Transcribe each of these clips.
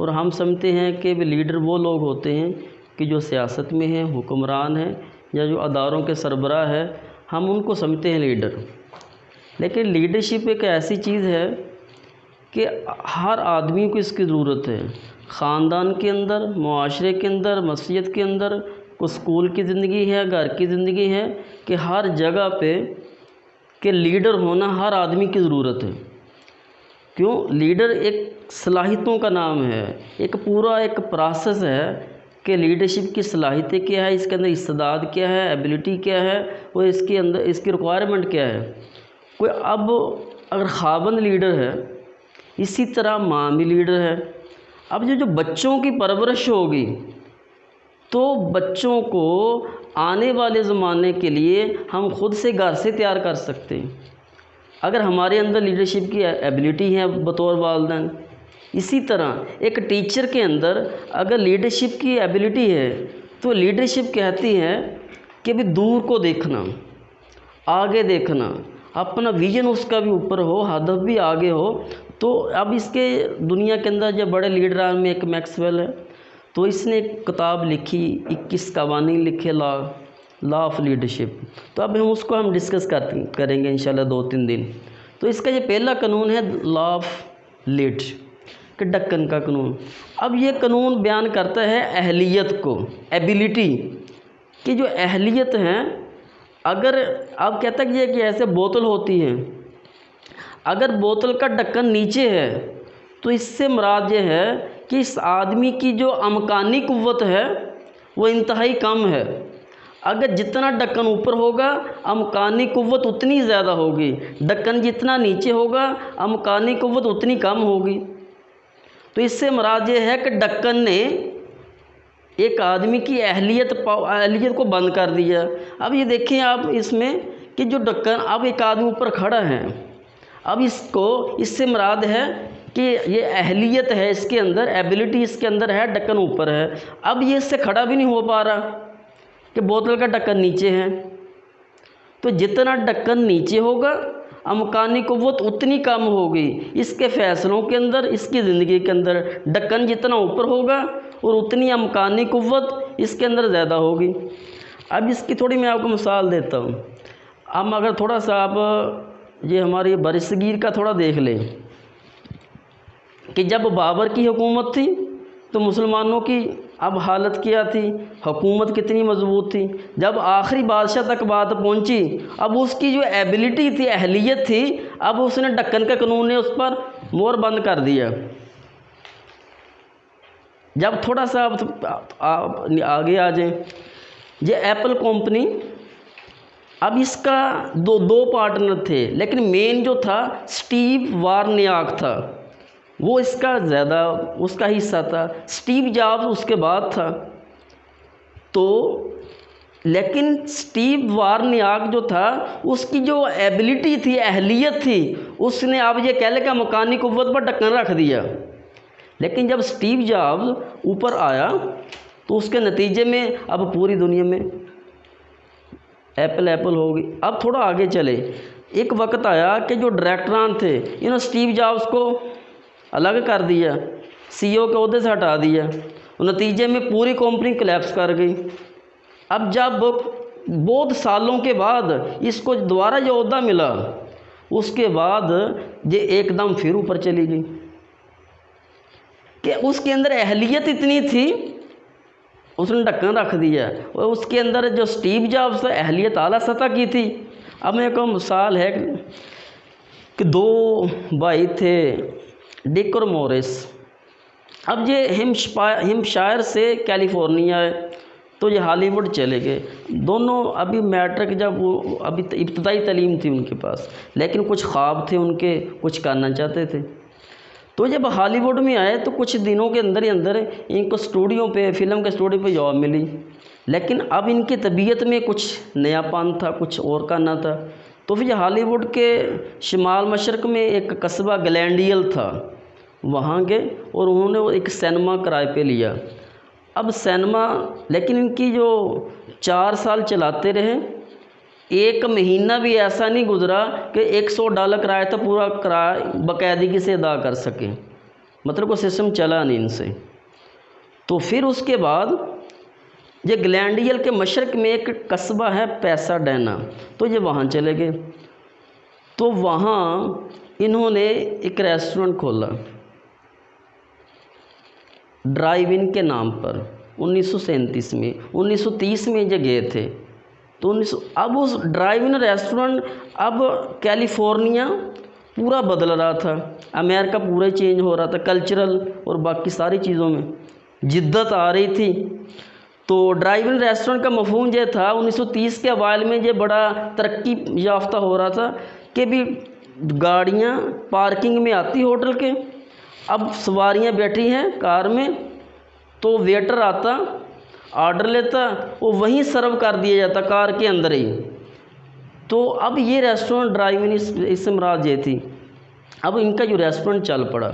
और हम समझते हैं कि लीडर वो लोग होते हैं कि जो सियासत में हैं, हुक्मरान हैं, या जो अदारों के सरबराह है, हम उनको समझते हैं लीडर। लेकिन लीडरशिप एक ऐसी चीज़ है कि हर आदमी को इसकी ज़रूरत है। ख़ानदान के अंदर, मुआशरे के अंदर, मस्जिद के अंदर, कुछ स्कूल की ज़िंदगी है, घर की ज़िंदगी है, कि हर जगह पे कि लीडर होना हर आदमी की ज़रूरत है। क्यों? लीडर एक सलाहियतों का नाम है, एक पूरा एक प्रोसेस है कि लीडरशिप की सलाहियतें क्या है, इसके अंदर इस्तेदाद क्या है, एबिलिटी क्या है, और इसके अंदर इसकी रिक्वायरमेंट क्या है। कोई अब अगर ख़ाबंद लीडर है, इसी तरह माँ भी लीडर है। अब जो बच्चों की परवरिश होगी, तो बच्चों को आने वाले ज़माने के लिए हम खुद से घर से तैयार कर सकते हैं, अगर हमारे अंदर लीडरशिप की एबिलिटी है बतौर वालिदैन। इसी तरह एक टीचर के अंदर अगर लीडरशिप की एबिलिटी है, तो लीडरशिप कहती है कि भी दूर को देखना, आगे देखना, अपना विजन उसका भी ऊपर हो, हदफ भी आगे हो। तो अब इसके दुनिया के अंदर जो बड़े लीडर में एक मैक्सवेल है, तो इसने एक किताब लिखी, 21 कवानीन लिखे, लॉ ऑफ लीडरशिप। तो अब हम डिस्कस करेंगे इंशाल्लाह 2-3 दिन। तो इसका ये पहला कानून है लॉ ऑफ लीड कि डक्कन का कानून। अब ये कानून बयान करता है अहलियत को, एबिलिटी की जो अहलियत है। अगर अब कहता है कि ऐसे बोतल होती है, अगर बोतल का ढक्कन नीचे है, तो इससे मुराद ये है कि इस आदमी की जो अमकानी कुव्वत है वो इंतहाई कम है। अगर जितना ढक्कन ऊपर होगा, अमकानी कुव्वत उतनी ज़्यादा होगी। ढक्कन जितना नीचे होगा, अमकानी कुव्वत उतनी कम होगी। तो इससे मुराद ये है कि ढक्कन ने एक आदमी की अहलियत को बंद कर दिया। अब ये देखें आप इसमें कि जो ढक्कन, अब एक आदमी ऊपर खड़ा है, अब इससे मुराद है कि ये अहलियत है इसके अंदर, एबिलिटी इसके अंदर है, ढक्कन ऊपर है। अब ये इससे खड़ा भी नहीं हो पा रहा कि बोतल का ढक्कन नीचे है। तो जितना ढक्कन नीचे होगा, अमकानी कुव्वत उतनी कम होगी। इसके फ़ैसलों के अंदर, इसकी ज़िंदगी के अंदर ढक्कन जितना ऊपर होगा और उतनी अमकानी कुव्वत इसके अंदर ज़्यादा होगी। अब इसकी थोड़ी मैं आपको मिसाल देता हूँ। अब अगर थोड़ा सा आप ये हमारी बरसगीर का थोड़ा देख लें कि जब बाबर की हुकूमत थी तो मुसलमानों की अब हालत क्या थी, हुकूमत कितनी मजबूत थी। जब आखिरी बादशाह तक बात पहुंची, अब उसकी जो एबिलिटी थी, अहलियत थी, अब उसने ढक्कन के कानून ने उस पर मोहर बंद कर दिया। जब थोड़ा सा आप आगे आ जाएं, ये एप्पल कंपनी, अब इसका दो पार्टनर थे, लेकिन मेन जो था स्टीव वार्नियाक था, वो इसका ज़्यादा उसका हिस्सा था। स्टीव जॉब्स उसके बाद था। तो लेकिन स्टीव वार्नियाक जो था, उसकी जो एबिलिटी थी, अहलियत थी, उसने अब ये कह ले कि मकानी कुव्वत पर ढक्कन रख दिया। लेकिन जब स्टीव जॉब्स ऊपर आया, तो उसके नतीजे में अब पूरी दुनिया में एप्पल हो गई। अब थोड़ा आगे चले, एक वक्त आया कि जो डायरेक्टरान थे, इन्होंने स्टीव जॉब्स को अलग कर दिया, सीईओ के ओहदे से हटा दिया, और नतीजे में पूरी कंपनी कोलैप्स कर गई। अब जब बहुत सालों के बाद इसको दोबारा जो ओहदा मिला, उसके बाद ये एकदम फिर ऊपर चली गई कि उसके अंदर अहलियत इतनी थी, उसने ढक्कन रख दिया। और उसके अंदर जो स्टीव जॉब्स अहलियत आला सतह की थी। अब मेरे को मिसाल है कि 2 भाई थे, डिक और मॉरिस। अब ये हिम्पशायर से कैलिफोर्निया है, तो ये हॉलीवुड चले गए। दोनों अभी मैट्रिक, जब वो अभी इब्तदाई तालीम थी उनके पास, लेकिन कुछ ख्वाब थे उनके, कुछ करना चाहते थे। तो जब हॉलीवुड में आए तो कुछ दिनों के अंदर ही अंदर इनको स्टूडियो पे, फिल्म के स्टूडियो पे जॉब मिली। लेकिन अब इनकी तबीयत में कुछ नयापन था, कुछ और करना था। तो फिर हॉलीवुड के शिमाल मशरक़ में एक कस्बा ग्लैंडियल था, वहाँ गए और उन्होंने एक सिनेमा किराए पे लिया। अब सिनेमा, लेकिन इनकी जो 4 साल चलाते रहे, 1 महीना भी ऐसा नहीं गुजरा कि $100 किराया था पूरा किराया बाकायदगी से अदा कर सकें। मतलब कोई सिस्टम चला नहीं इनसे। तो फिर उसके बाद ये ग्लैंडियल के मशरक़ में एक कस्बा है पैसाडेना, तो ये वहाँ चले गए। तो वहाँ इन्होंने एक रेस्टोरेंट खोला ड्राइव इन के नाम पर 1937 में। 1930 में ये गए थे। तो अब उस ड्राइव इन रेस्टोरेंट, अब कैलिफोर्निया पूरा बदल रहा था, अमेरिका पूरा चेंज हो रहा था, कल्चरल और बाकी सारी चीज़ों में जिद्दत आ रही थी। तो ड्राइव इन रेस्टोरेंट का मफहूम ये था 1930 के अवाइल में ये बड़ा तरक्की याफ्ता हो रहा था कि भी गाड़ियाँ पार्किंग में आती होटल के, अब सवारियाँ बैठी हैं कार में, तो वेटर आता ऑर्डर लेता वो वहीं सर्व कर दिया जाता कार के अंदर ही। तो अब ये रेस्टोरेंट ड्राइव इन इससे मुराद ये थी। अब इनका जो रेस्टोरेंट चल पड़ा,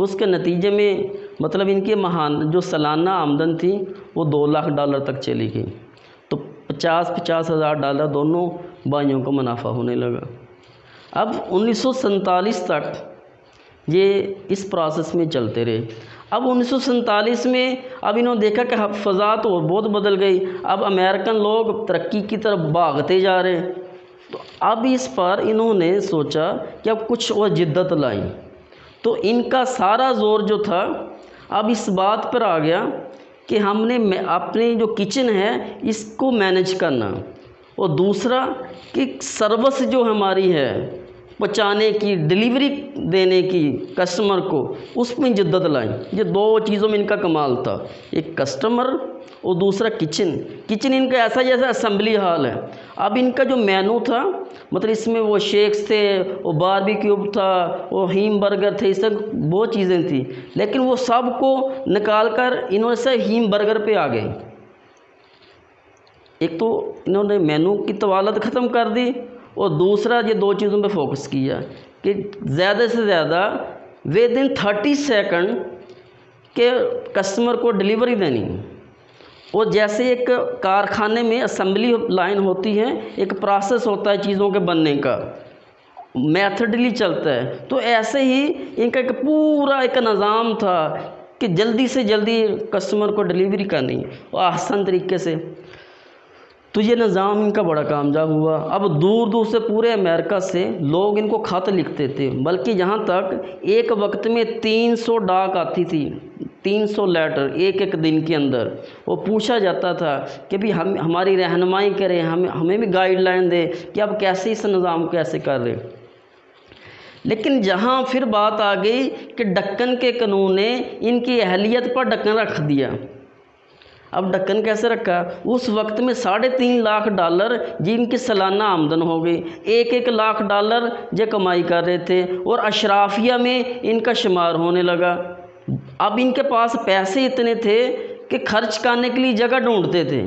उसके नतीजे में मतलब इनकी महान जो सालाना आमदन थी वो $2 लाख तक चली गई। तो 50-50 हज़ार डॉलर दोनों भाइयों को मुनाफा होने लगा। अब 1947 तक ये इस प्रोसेस में चलते रहे। अब 1947 में अब इन्होंने देखा कि फ़ज़ा तो बहुत बदल गई, अब अमेरिकन लोग तरक्की की तरफ भागते जा रहे हैं। तो अब इस पर इन्होंने सोचा कि अब कुछ और जिद्दत लाई। तो इनका सारा ज़ोर जो था अब इस बात पर आ गया कि हमने अपनी जो किचन है इसको मैनेज करना, और दूसरा कि सर्विस जो हमारी है पहुँचाने की, डिलीवरी देने की कस्टमर को, उसमें जिद्दत लाई। ये दो चीज़ों में इनका कमाल था, एक कस्टमर और दूसरा किचन इनका ऐसा जैसा असेंबली हॉल है। अब इनका जो मेनू था मतलब इसमें वो शेक्स थे, वो बारबेक्यू था, वो हीम बर्गर थे, इस सब बहुत चीज़ें थी, लेकिन वो सब को निकाल कर इन्होंने से हीम बर्गर पे आ गए। एक तो इन्होंने मेनू की तवालत ख़त्म कर दी, और दूसरा ये दो चीज़ों पे फोकस किया कि ज़्यादा से ज़्यादा विदिन 30 सेकंड के कस्टमर को डिलीवरी देनी। और जैसे एक कारखाने में असेंबली लाइन होती है, एक प्रोसेस होता है चीज़ों के बनने का, मैथडली चलता है, तो ऐसे ही इनका एक पूरा एक निज़ाम था कि जल्दी से जल्दी कस्टमर को डिलीवरी करनी और आसान तरीके से। तो ये निज़ाम इनका बड़ा कामयाब हुआ। अब दूर दूर से पूरे अमेरिका से लोग इनको खत लिखते थे, बल्कि यहाँ तक एक वक्त में 300 डाक आती थी, 300 लेटर एक दिन के अंदर। वो पूछा जाता था कि भी हमारी रहनुमाई करें, हमें भी गाइडलाइन दे कि अब कैसे इस निज़ाम कैसे कर रहे। लेकिन जहाँ फिर बात आ गई कि दक्कन के कानून ने इनकी अहलियत पर ढक्कन रख दिया। अब ढक्कन कैसे रखा, उस वक्त में $3.5 लाख जिनकी सालाना आमदन हो गई, $1 लाख जो कमाई कर रहे थे, और अशराफिया में इनका शुमार होने लगा। अब इनके पास पैसे इतने थे कि खर्च करने के लिए जगह ढूंढते थे।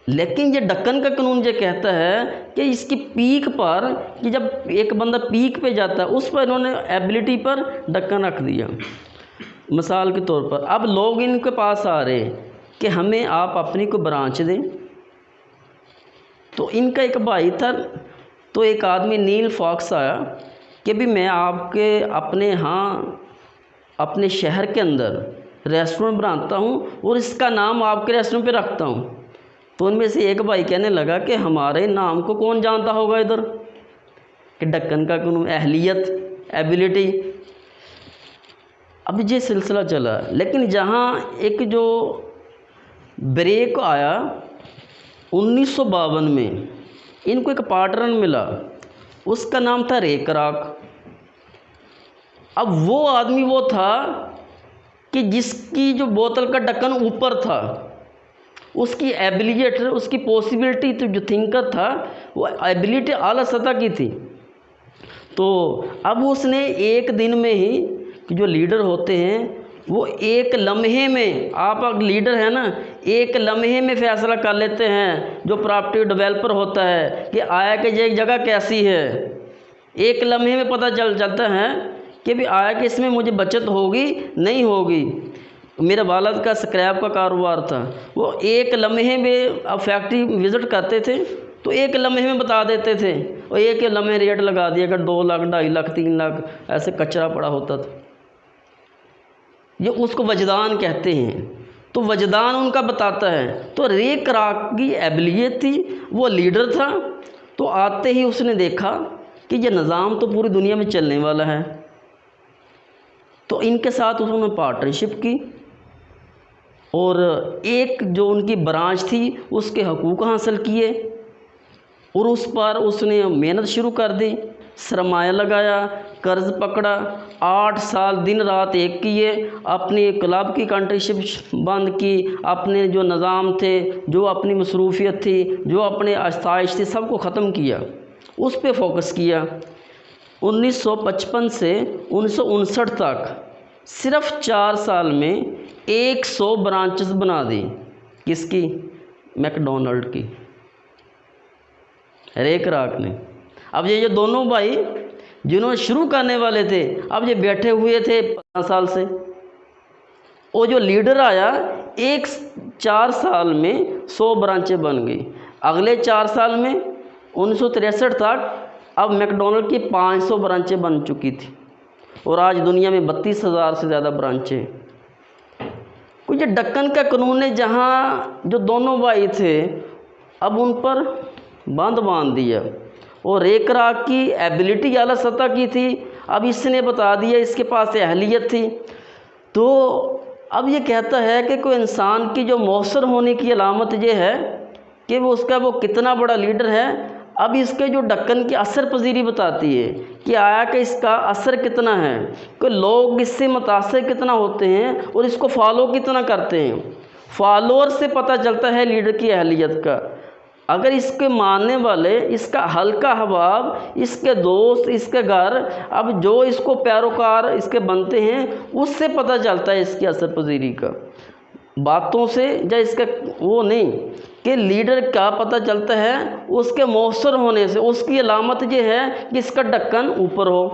लेकिन ये ढक्कन का कानून ये कहता है कि इसकी पीक पर, कि जब एक बंदा पीक पे जाता है उस पर इन्होंने एबिलिटी पर ढक्कन रख दिया। मिसाल के तौर पर अब लोग इनके पास आ रहे कि हमें आप अपनी को ब्रांच दें। तो इनका एक भाई था, तो एक आदमी नील फॉक्स आया कि भी मैं आपके अपने शहर के अंदर रेस्टोरेंट बनाता हूँ और इसका नाम आपके रेस्टोरेंट पे रखता हूँ। तो उनमें से एक भाई कहने लगा कि हमारे नाम को कौन जानता होगा इधर, कि ढक्कन का कानून, अहलियत, एबिलिटी। अब ये सिलसिला चला, लेकिन जहाँ एक जो ब्रेक आया 1952 में, इनको एक पार्टनर मिला, उसका नाम था रे क्रॉक। अब वो आदमी वो था कि जिसकी जो बोतल का ढक्कन ऊपर था, उसकी एबिलिटी, उसकी पॉसिबिलिटी, तो जो थिंकर था वो एबिलिटी आला सतह की थी। तो अब उसने एक दिन में ही, कि जो लीडर होते हैं वो एक लम्हे में, आप अगर लीडर है ना, एक लम्हे में फ़ैसला कर लेते हैं। जो प्रॉपर्टी डेवलपर होता है कि आया कि ये जगह कैसी है, एक लम्हे में पता जाता है कि भी आया कि इसमें मुझे बचत होगी नहीं होगी। मेरे वालिद का स्क्रैप का कारोबार था, वो एक लम्हे में, अब फैक्ट्री विज़िट करते थे तो एक लम्हे में बता देते थे, और एक लम्हे रेट लगा दिया, अगर 2 लाख, 2.5 लाख, 3 लाख ऐसे कचरा पड़ा होता था। ये उसको वजदान कहते हैं। तो वजदान उनका बताता है। तो रे क्राक की एबिलियत थी, वो लीडर था। तो आते ही उसने देखा कि ये निज़ाम तो पूरी दुनिया में चलने वाला है, तो इनके साथ उन्होंने पार्टनरशिप की और एक जो उनकी ब्रांच थी उसके हकूक़ हासिल किए और उस पर उसने मेहनत शुरू कर दी, सरमाया लगाया, कर्ज़ पकड़ा, 8 साल दिन रात एक किए, अपनी क्लब की कंट्रीशिप बंद की, अपने जो निज़ाम थे, जो अपनी मसरूफियत थी, जो अपने आसाइश थी, सबको ख़त्म किया, उस पे फोकस किया। 1955 से 1959 तक सिर्फ 4 साल में 100 ब्रांचेस बना दी। किसकी? मैकडोनल्ड की, रे क्राक ने। अब ये जो दोनों भाई जिन्होंने शुरू करने वाले थे, अब ये बैठे हुए थे 15 साल से। वो जो लीडर आया, 4 साल में 100 ब्रांचें बन गई। अगले 4 साल में 1963 तक अब मैकडोनल्ड की 500 ब्रांचें बन चुकी थी और आज दुनिया में 32,000 से ज़्यादा ब्रांचें। कुछ ये दक्कन का कानून ने जहाँ जो दोनों भाई थे अब उन पर बांध दिया। और रे क्राक की एबिलिटी आला सतह की थी, अब इसने बता दिया इसके पास अहलियत थी। तो अब ये कहता है कि कोई इंसान की जो मौसर होने की अलामत ये है कि वो कितना बड़ा लीडर है। अब इसके जो दक्कन की असर पजीरी बताती है कि आया कि इसका असर कितना है, कि लोग इससे मुतासिर कितना होते हैं और इसको फॉलो कितना करते हैं। फॉलोअर से पता चलता है लीडर की अहलियत का। अगर इसके मानने वाले, इसका हल्का अहबाब, इसके दोस्त, इसके घर, अब जो इसको पैरोकार इसके बनते हैं, उससे पता चलता है इसकी असर पजीरी का, बातों से या इसका वो नहीं कि लीडर क्या पता चलता है, उसके मौसर होने से। उसकी अलामत ये है कि इसका ढक्कन ऊपर हो।